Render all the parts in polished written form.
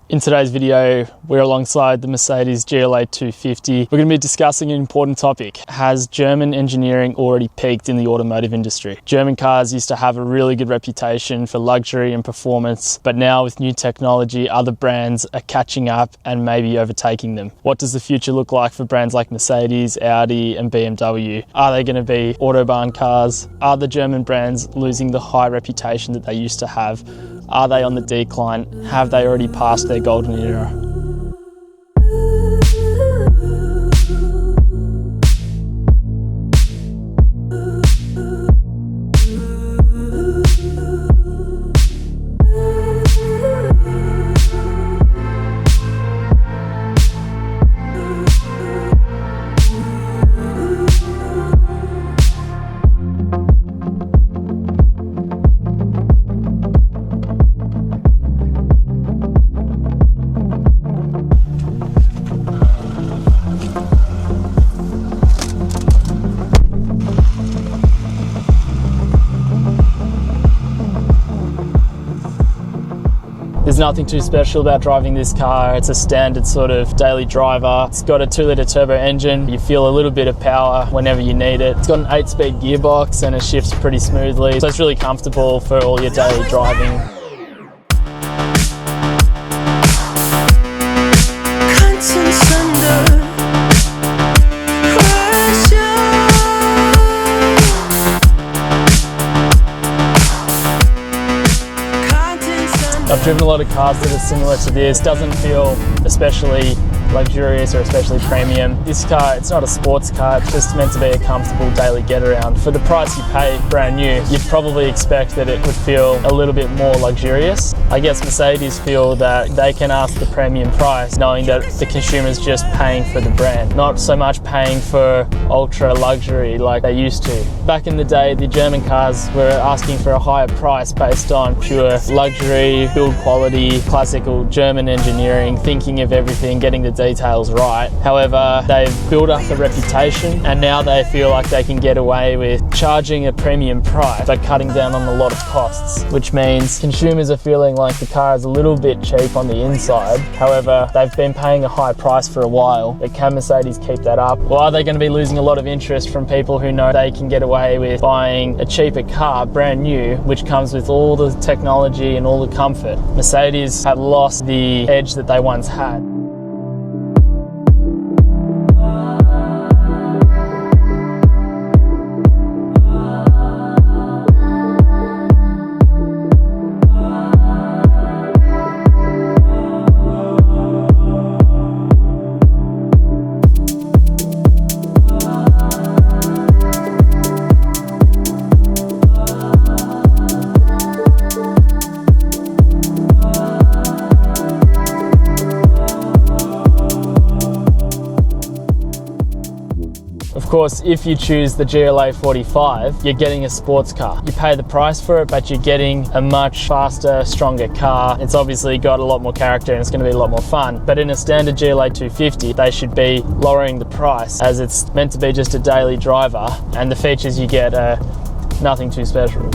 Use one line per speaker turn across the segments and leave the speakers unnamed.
In today's video, we're alongside the Mercedes GLA 250. We're going to be discussing an important topic. Has German engineering already peaked in the automotive industry? German cars used to have a really good reputation for luxury and performance, but now with new technology, other brands are catching up and maybe overtaking them. What does the future look like for brands like Mercedes, Audi and BMW? Are they going to be Autobahn cars? Are the German brands losing the high reputation that they used to have? Are they on the decline? Have they already passed their golden era? There's nothing too special about driving this car. It's a standard sort of daily driver. It's got a 2-litre turbo engine. You feel a little bit of power whenever you need it. It's got an 8-speed gearbox and it shifts pretty smoothly. So it's really comfortable for all your daily driving. I've driven a lot of cars that are similar to this. Doesn't feel especially luxurious or especially premium. This car, it's not a sports car, it's just meant to be a comfortable daily get around. For the price you pay brand new, you'd probably expect that it would feel a little bit more luxurious. I guess Mercedes feel that they can ask the premium price knowing that the consumer's just paying for the brand, not so much paying for ultra luxury like they used to. Back in the day, the German cars were asking for a higher price based on pure luxury, build quality, classical German engineering, thinking of everything, getting the details right. However, they've built up a reputation and now they feel like they can get away with charging a premium price by cutting down on a lot of costs, which means consumers are feeling like the car is a little bit cheap on the inside. However, they've been paying a high price for a while. But can Mercedes keep that up? Or are they going to be losing a lot of interest from people who know they can get away with buying a cheaper car, brand new, which comes with all the technology and all the comfort? Mercedes have lost the edge that they once had. Of course, if you choose the GLA 45, you're getting a sports car. You pay the price for it, but you're getting a much faster, stronger car. It's obviously got a lot more character and it's going to be a lot more fun. But in a standard GLA 250, they should be lowering the price as it's meant to be just a daily driver and the features you get are nothing too special.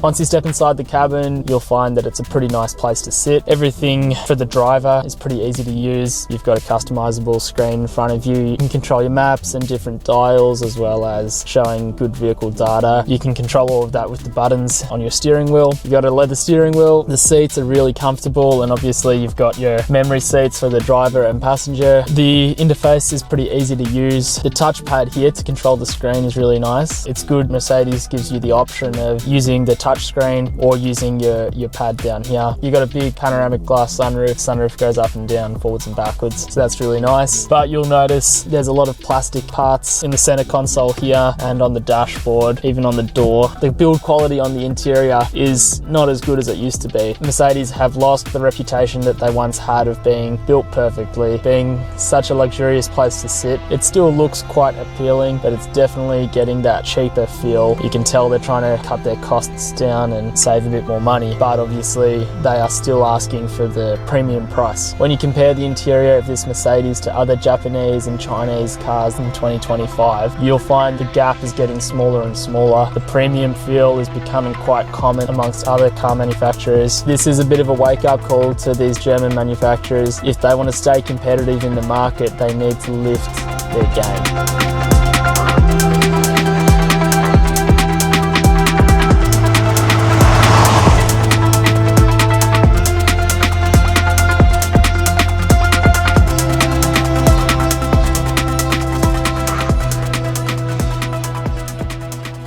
Once you step inside the cabin, you'll find that it's a pretty nice place to sit. Everything for the driver is pretty easy to use. You've got a customizable screen in front of you. You can control your maps and different dials as well as showing good vehicle data. You can control all of that with the buttons on your steering wheel. You've got a leather steering wheel. The seats are really comfortable and obviously you've got your memory seats for the driver and passenger. The interface is pretty easy to use. The touchpad here to control the screen is really nice. It's good. Mercedes gives you the option of using the touch touchscreen or using your pad down here. You got a big panoramic glass sunroof. Sunroof goes up and down, forwards and backwards, so that's really nice. But you'll notice there's a lot of plastic parts in the center console here and on the dashboard, even on the door. The build quality on the interior is not as good as it used to be. Mercedes have lost the reputation that they once had of being built perfectly, being such a luxurious place to sit. It still looks quite appealing, but it's definitely getting that cheaper feel. You can tell they're trying to cut their costs down and save a bit more money, but obviously they are still asking for the premium price. When you compare the interior of this Mercedes to other Japanese and Chinese cars in 2025, you'll find the gap is getting smaller and smaller. The premium feel is becoming quite common amongst other car manufacturers. This is a bit of a wake-up call to these German manufacturers. If they want to stay competitive in the market, they need to lift their game.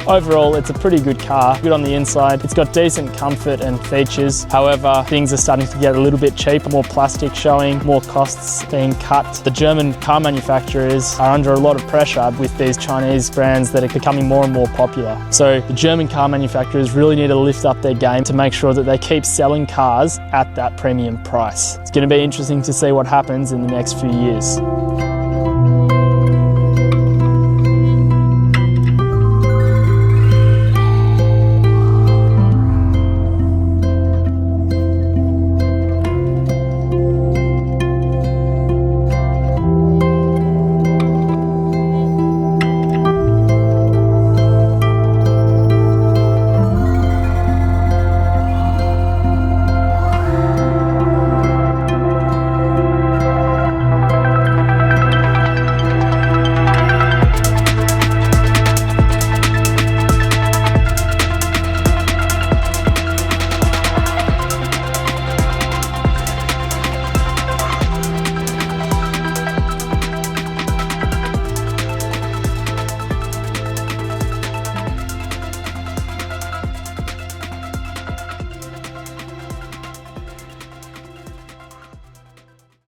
Overall, it's a pretty good car, good on the inside. It's got decent comfort and features. However, things are starting to get a little bit cheap, more plastic showing, more costs being cut. The German car manufacturers are under a lot of pressure with these Chinese brands that are becoming more and more popular. So the German car manufacturers really need to lift up their game to make sure that they keep selling cars at that premium price. It's going to be interesting to see what happens in the next few years.